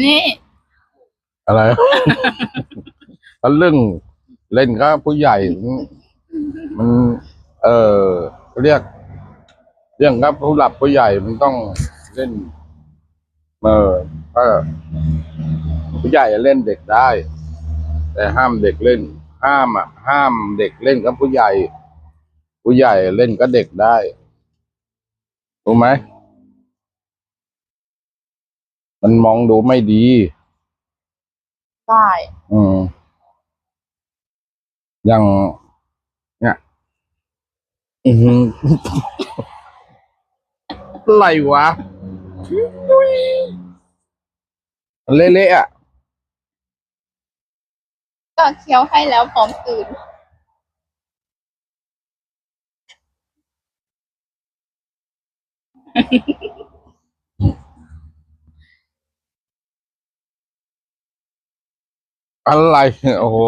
นี่อะไร ทะลึ่งเล่นก็ผู้ใหญ่มันเออเรียกเรื่องครับผู้หลักผู้ใหญ่มันต้องเล่นก็ผู้ใหญ่เล่นเด็กได้แต่ห้ามเด็กเล่นห้ามเด็กเล่นกับผู้ใหญ่ผู้ใหญ่เล่นก็เด็กได้รู้ไหมมันมองดูไม่ดีได้ อืมอย่างเนี่ยอือหือ อะไรวะเละๆอ่ะก็เคี้ยวให้แล้วพร้อมกลืนอะไรโอ้โห